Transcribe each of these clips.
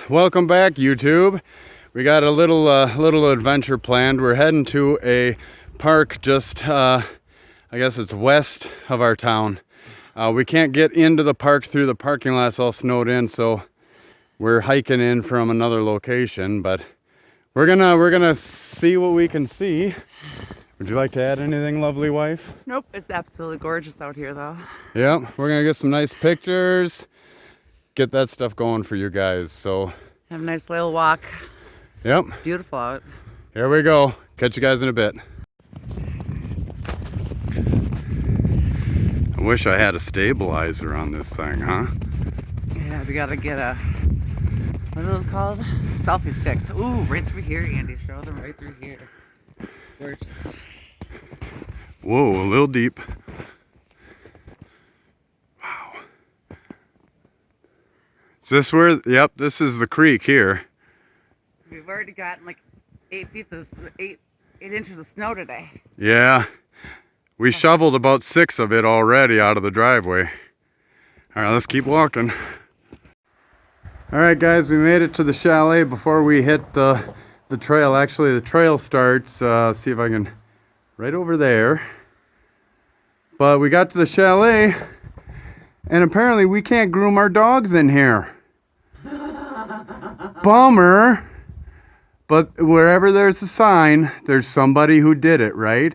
welcome back, YouTube. We got a little adventure planned. We're heading to a park just, I guess it's west of our town. We can't get into the park through the parking lot's all snowed in, so we're hiking in from another location. But we're gonna see what we can see. Would you like to add anything, lovely wife? Nope, it's absolutely gorgeous out here, though. Yep, we're gonna get some nice pictures. Get that stuff going for you guys. So Have a nice little walk. Yep. Beautiful out. Here we go. Catch you guys in a bit. I wish I had a stabilizer on this thing, huh? Yeah, we gotta get a, what are those called? Selfie sticks. Ooh, right through here, Andy. Show them right through here. Gorgeous. Whoa, a little deep. Wow. Is this where, yep, this is the creek here. We've already gotten like 8 inches of snow today. Yeah. We shoveled about 6 of it already out of the driveway. All right, let's keep walking. All right, guys, we made it to the chalet before we hit the trail. Actually, the trail starts, see if I can, right over there. But we got to the chalet, and apparently we can't groom our dogs in here. Bummer. But wherever there's a sign, there's somebody who did it, right?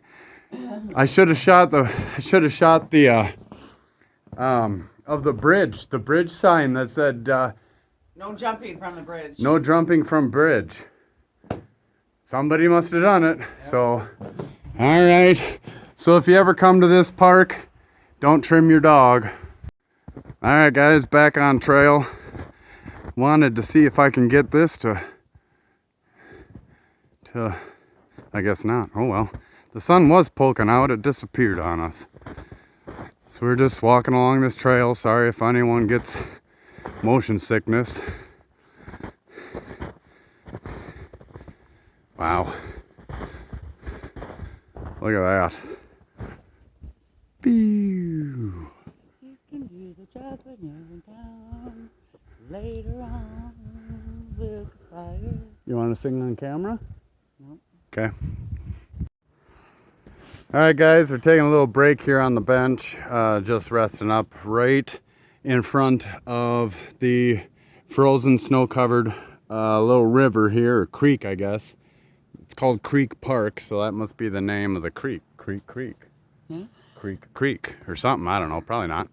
I should have shot the of the bridge sign that said No jumping from the bridge. no jumping from bridge. Somebody must have done it. Yep. So, all right. So if you ever come to this park, don't trim your dog. All right, guys, back on trail. Wanted to see if I can get this to I guess not. Oh well. The sun was poking out. It disappeared on us. So we're just walking along this trail. Sorry if anyone gets motion sickness. Wow. Look at that. Pew. You can do the job when you're in town. Later on, we'll conspire. You want to sing on camera? No. Okay. All right, guys, we're taking a little break here on the bench, just resting up right in front of the frozen, snow-covered little river here, or creek, I guess. It's called Creek Park, so that must be the name of the creek. Creek. Yeah? Creek, or something. I don't know. Probably not.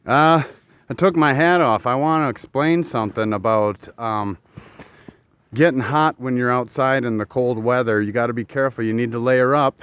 I took my hat off. I want to explain something about getting hot when you're outside in the cold weather. You got to be careful. You need to layer up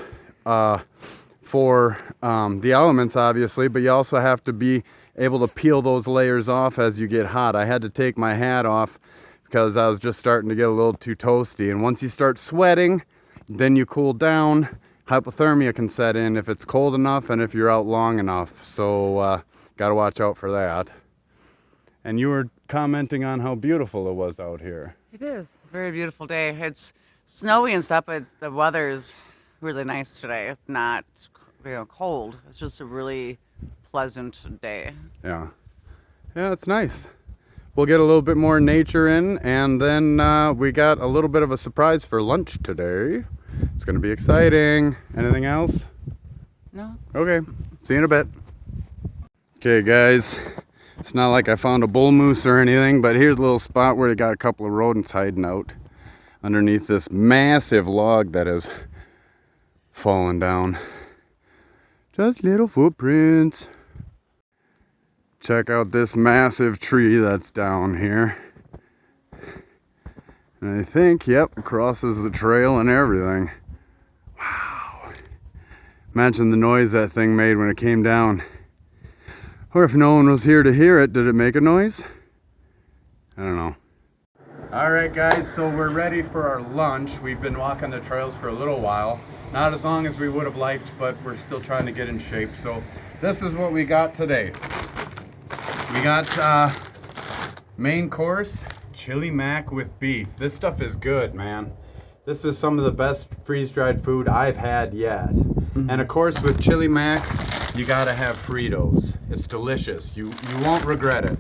for the elements, obviously, but you also have to be able to peel those layers off as you get hot. I had to take my hat off because I was just starting to get a little too toasty. And once you start sweating, then you cool down. Hypothermia can set in if it's cold enough and if you're out long enough. So got to watch out for that. And you were commenting on how beautiful it was out here. It is. A very beautiful day. It's snowy and stuff, but the weather is really nice today. It's not, cold. It's just a really pleasant day. Yeah, it's nice. We'll get a little bit more nature in, and then we got a little bit of a surprise for lunch today. It's going to be exciting. Anything else? No. Okay, see you in a bit. Okay, guys, it's not like I found a bull moose or anything, but here's a little spot where they got a couple of rodents hiding out underneath this massive log that has fallen down. Just little footprints. Check out this massive tree that's down here. And I think, yep, it crosses the trail and everything. Wow. Imagine the noise that thing made when it came down. Or if no one was here to hear it, did it make a noise? I don't know. All right, guys, so we're ready for our lunch. We've been walking the trails for a little while. Not as long as we would have liked, but we're still trying to get in shape. So this is what we got today. We got main course, chili mac with beef. This stuff is good, man. This is some of the best freeze-dried food I've had yet. And of course, with chili mac, you gotta have Fritos. It's delicious. You won't regret it.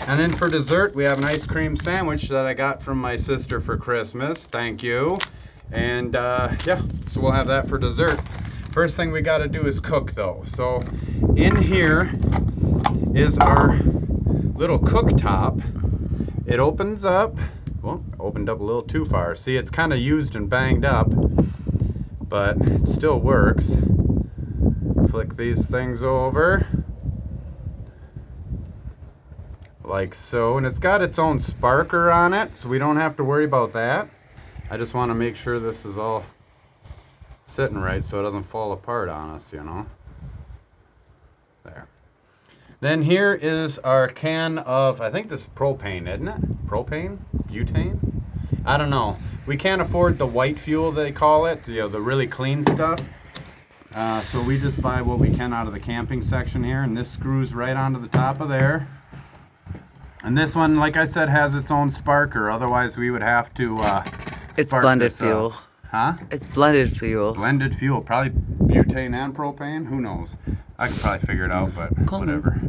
And then for dessert, we have an ice cream sandwich that I got from my sister for Christmas. Thank you. And yeah, so we'll have that for dessert. First thing we got to do is cook though. So in here is our little cooktop. It opens up. Well, opened up a little too far. See, it's kind of used and banged up, but it still works. Flick these things over. Like so. And it's got its own sparker on it, so we don't have to worry about that. I just want to make sure this is all sitting right so it doesn't fall apart on us, you know. There. Then here is our can of, I think this is propane, isn't it? Propane? Butane? I don't know. We can't afford the white fuel, they call it, you know, the really clean stuff. So we just buy what we can out of the camping section here, and this screws right onto the top of there. And this one, like I said, has its own sparker. Otherwise, we would have to It's spark blended this fuel. up. Huh? It's blended fuel. Blended fuel. Probably butane and propane. Who knows? I could probably figure it out, but Cool. whatever.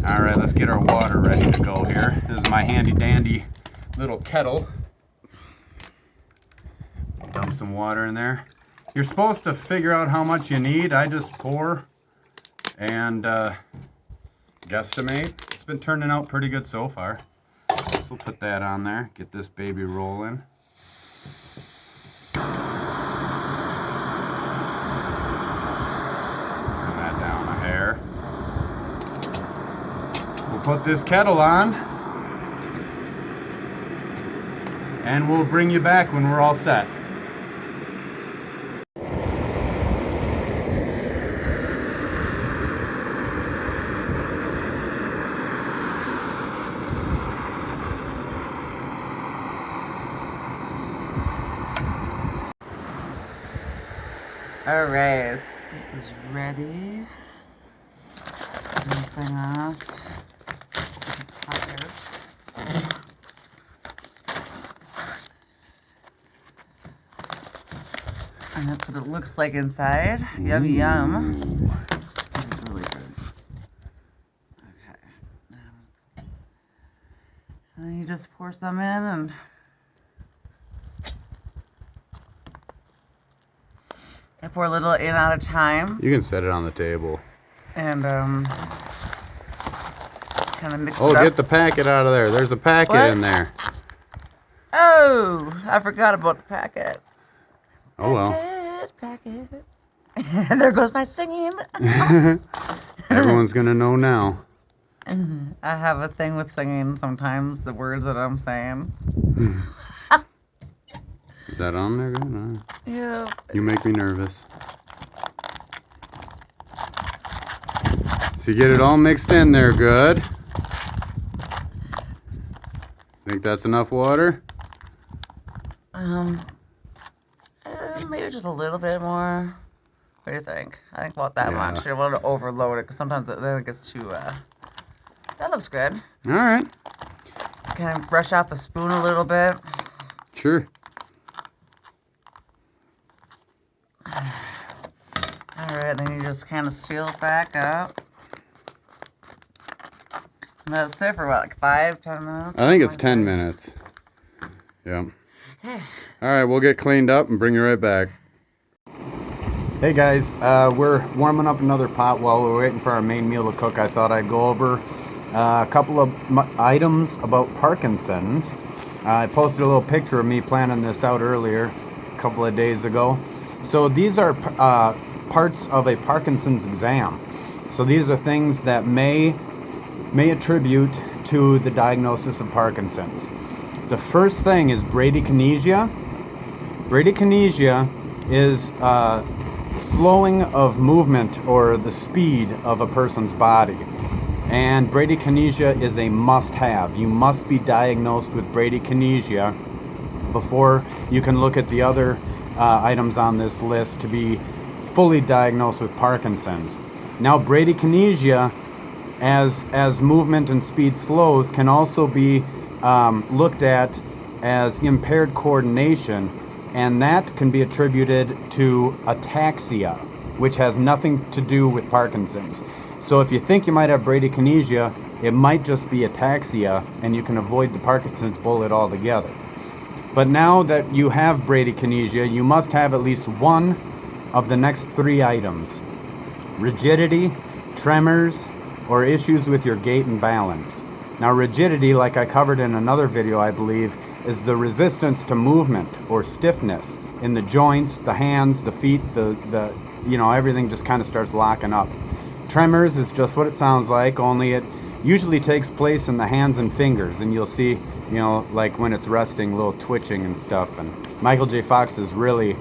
All right, let's get our water ready to go here. This is my handy dandy little kettle. Dump some water in there. You're supposed to figure out how much you need. I just pour and guesstimate. It's been turning out pretty good so far. So we'll put that on there. Get this baby rolling. Turn that down a hair. We'll put this kettle on. And we'll bring you back when we're all set. All right, it is ready. Anything off? And that's what it looks like inside. Yum yum. This is really good. Okay. And then you just pour some in and I pour a little in at a time. You can set it on the table. And kind of mix Oh, it up. get the packet out of there. There's a packet What? in there. Oh, I forgot about the packet. Oh well. Packet. And there goes my singing. Everyone's gonna know now. I have a thing with singing sometimes, the words that I'm saying. Is that on there? Good. All right. Yeah. You make me nervous. So you get it all mixed in there good. Think that's enough water? Maybe just a little bit more. What do you think? I think about that Yeah. much. I don't want to overload it because sometimes then it gets too. That looks good. All right. Can I brush out the spoon a little bit? Sure. All right, then you just kind of seal it back up. And that's it for what, like 5-10 minutes? I think it's 10 minutes. Yeah. All right, we'll get cleaned up and bring you right back. Hey guys, we're warming up another pot while we're waiting for our main meal to cook. I thought I'd go over a couple of items about Parkinson's. I posted a little picture of me planning this out earlier, a couple of days ago. So these are parts of a Parkinson's exam. So these are things that may attribute to the diagnosis of Parkinson's. The first thing is bradykinesia. Bradykinesia is slowing of movement or the speed of a person's body. And bradykinesia is a must-have. You must be diagnosed with bradykinesia before you can look at the other items on this list to be fully diagnosed with Parkinson's. Now, bradykinesia, as movement and speed slows, can also be looked at as impaired coordination, and that can be attributed to ataxia, which has nothing to do with Parkinson's. So if you think you might have bradykinesia, it might just be ataxia, and you can avoid the Parkinson's bullet altogether. But now that you have bradykinesia, you must have at least one of the next 3 items: rigidity, tremors, or issues with your gait and balance. Now, rigidity, like I covered in another video, I believe, is the resistance to movement or stiffness in the joints, the hands, the feet, the everything just kind of starts locking up. Tremors is just what it sounds like, only it usually takes place in the hands and fingers, and you'll see, like when it's resting, a little twitching and stuff. And Michael J. Fox is really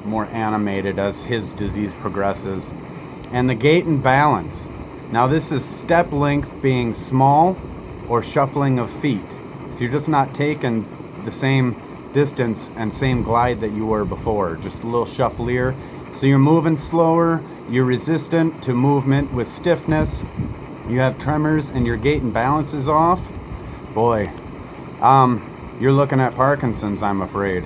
more animated as his disease progresses. And the gait and balance. Now this is step length being small or shuffling of feet. So you're just not taking the same distance and same glide that you were before, just a little shufflier. So you're moving slower, you're resistant to movement with stiffness, you have tremors, and your gait and balance is off. Boy, you're looking at Parkinson's, I'm afraid.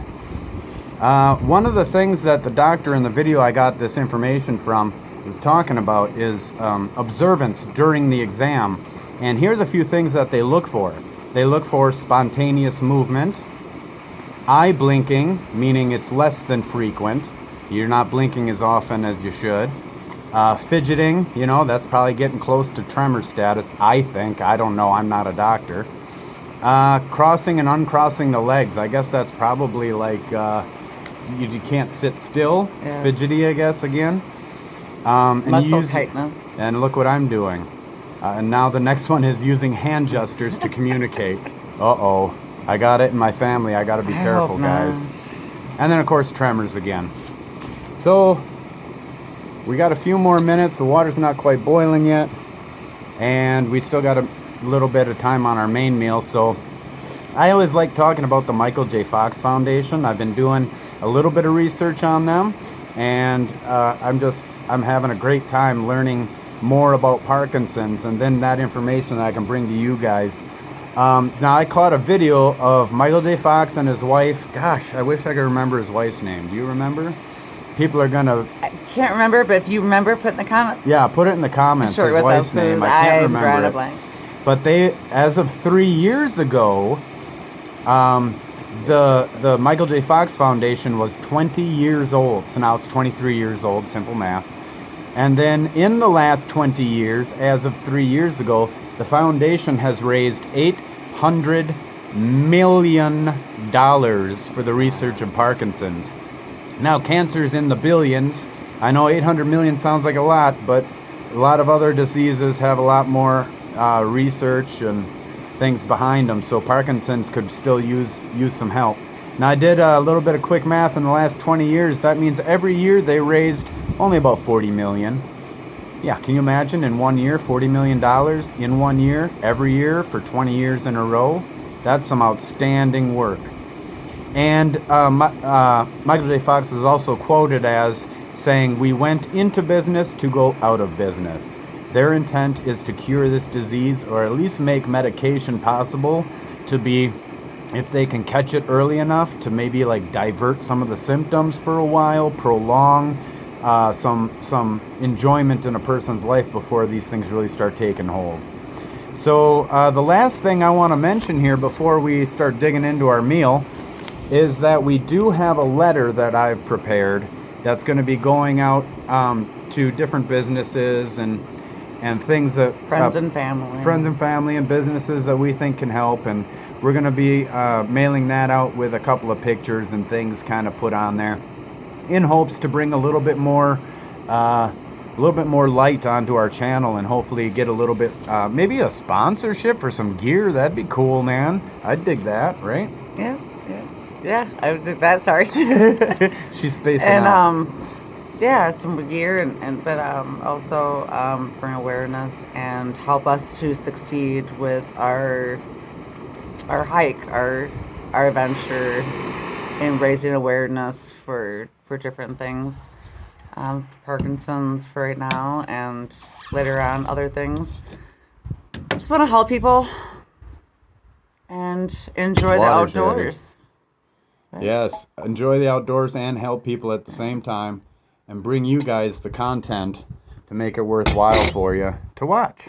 One of the things that the doctor in the video I got this information from is talking about is observance during the exam. And here's a few things that they look for. They look for spontaneous movement, eye blinking, meaning it's less than frequent. You're not blinking as often as you should. Fidgeting, that's probably getting close to tremor status, I think. I don't know, I'm not a doctor. Crossing and uncrossing the legs. I guess that's probably like you can't sit still. Yeah. Fidgety, I guess, again. Muscle tightness. And look what I'm doing. And now the next one is using hand gestures to communicate. Uh-oh. I got it in my family. I got to be careful, guys. And then, of course, tremors again. So, we got a few more minutes. The water's not quite boiling yet. And we still got a little bit of time on our main meal. So, I always like talking about the Michael J. Fox Foundation. I've been doing a little bit of research on them. And I'm having a great time learning more about Parkinson's, and then that information that I can bring to you guys. Now, I caught a video of Michael J. Fox and his wife. Gosh, I wish I could remember his wife's name. Do you remember? People are gonna... I can't remember, but if you remember, put it in the comments. Yeah, put it in the comments, his wife's name. I can't remember it. Blank. But they, as of 3 years ago, the Michael J. Fox Foundation was 20 years old. So now it's 23 years old, simple math. And then in the last 20 years, as of 3 years ago, the foundation has raised $800 million for the research of Parkinson's. Now, cancer's in the billions. I know 800 million sounds like a lot, but a lot of other diseases have a lot more research and things behind them. So Parkinson's could still use some help. Now, I did a little bit of quick math in the last 20 years. That means every year they raised only about 40 million. Yeah, can you imagine in 1 year, $40 million in 1 year, every year for 20 years in a row? That's some outstanding work. And Michael J. Fox was also quoted as saying, "We went into business to go out of business. Their intent is to cure this disease, or at least make medication possible to be, if they can catch it early enough, to maybe like divert some of the symptoms for a while, prolong some enjoyment in a person's life before these things really start taking hold." So the last thing I want to mention here before we start digging into our meal is that we do have a letter that I've prepared that's going to be going out to different businesses and things that friends and family and businesses that we think can help, and we're going to be mailing that out with a couple of pictures and things kind of put on there in hopes to bring a little bit more light onto our channel, and hopefully get a little bit maybe a sponsorship for some gear. That'd be cool, man. I'd dig that, right? Yeah, I would do that. Sorry. She's spacing out. Yeah, some gear but also bring awareness and help us to succeed with our hike, our adventure in raising awareness for different things. Parkinson's for right now, and later on other things. Just want to help people and enjoy the outdoors. Right? Yes, enjoy the outdoors and help people at the same time, and bring you guys the content to make it worthwhile for you to watch.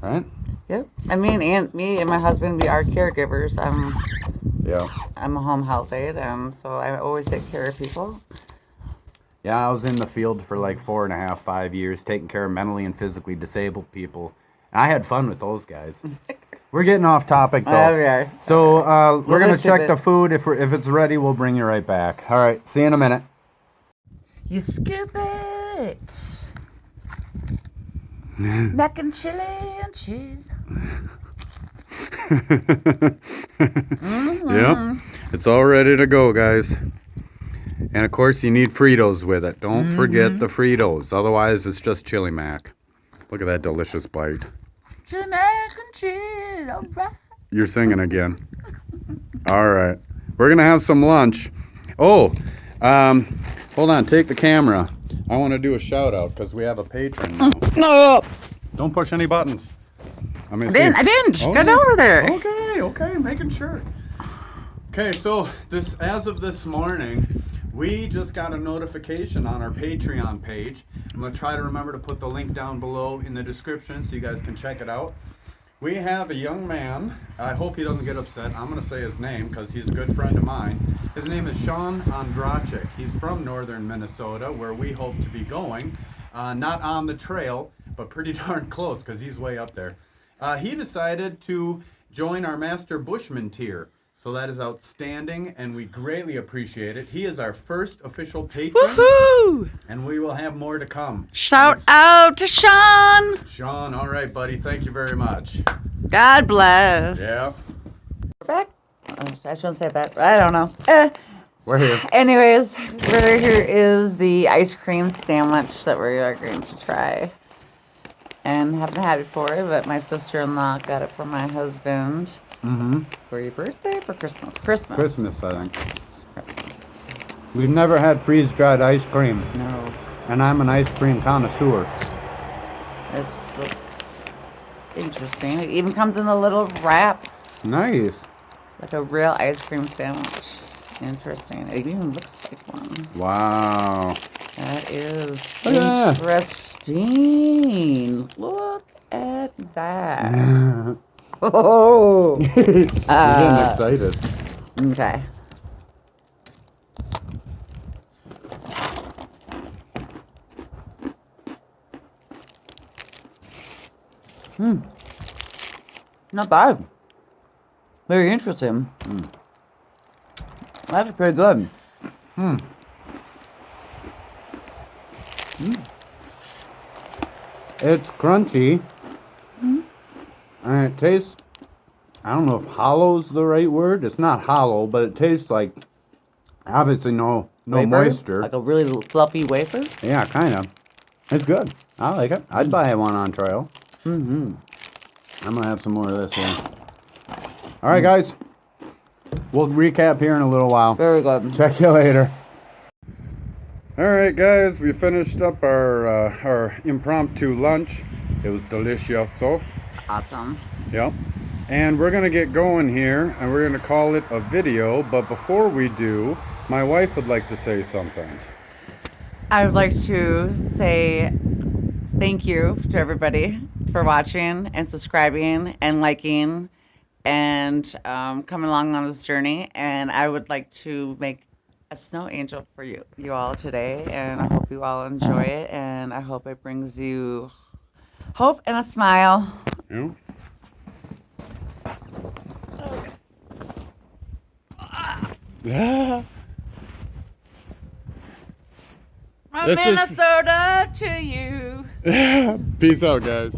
Right? Yep. I mean, and me and my husband, we are caregivers. Yeah. I'm a home health aide, and so I always take care of people. Yeah, I was in the field for like 4.5, 5 years, taking care of mentally and physically disabled people. I had fun with those guys. We're getting off topic, though. Oh, we are. So we're going to listen check to- the food. If it's ready, we'll bring you right back. All right, see you in a minute. You scoop it. Mac and chili and cheese. Yep, it's all ready to go, guys. And of course, you need Fritos with it. Don't forget the Fritos. Otherwise, it's just chili mac. Look at that delicious bite. Chili mac and cheese. All right. You're singing again. All right. We're going to have some lunch. Oh, hold on. Take the camera. I want to do a shout out because we have a patron now. No. Don't push any buttons. I didn't. Okay. Get over there. Okay. Making sure. Okay, so as of this morning, we just got a notification on our Patreon page. I'm going to try to remember to put the link down below in the description so you guys can check it out. We have a young man. I hope he doesn't get upset. I'm going to say his name because he's a good friend of mine. His name is Sean Andrachik. He's from northern Minnesota, where we hope to be going. Not on the trail, but pretty darn close because he's way up there. He decided to join our Master Bushman tier. So that is outstanding, and we greatly appreciate it. He is our first official patron. Woohoo! And we will have more to come. Shout out to Sean. Sean, all right, buddy. Thank you very much. God bless. Yeah. We're back. I shouldn't say that. I don't know. We're here. Anyways, right here is the ice cream sandwich that we are going to try. And haven't had it before, but my sister-in-law got it for my husband. For your birthday, for Christmas? Christmas, I think. Christmas. We've never had freeze-dried ice cream, No. and I'm an ice cream connoisseur. This looks interesting. It even comes in a little wrap, Nice. like a real ice cream sandwich. Interesting. It even looks like one. Wow. That is Look at that. interesting. Look at that. Oh. You're getting excited. Okay. Not bad. Very interesting. That's pretty good. It's crunchy. And it tastes, I don't know if hollow's the right word. It's not hollow, but it tastes like, obviously no Wafer? moisture. Like a really fluffy wafer? Yeah, kind of. It's good. I like it. I'd buy one on trial. I'm going to have some more of this here. All right, guys. We'll recap here in a little while. Very good. Check you later. All right, guys. We finished up our impromptu lunch. It was delicioso. Awesome. Yep. And we're going to get going here, and we're going to call it a video. But before we do, my wife would like to say something. I would like to say thank you to everybody for watching and subscribing and liking and coming along on this journey. And I would like to make a snow angel for you all today. And I hope you all enjoy it. And I hope it brings you hope and a smile. Yeah. Yeah. From This is- Minnesota to you. Peace out, guys.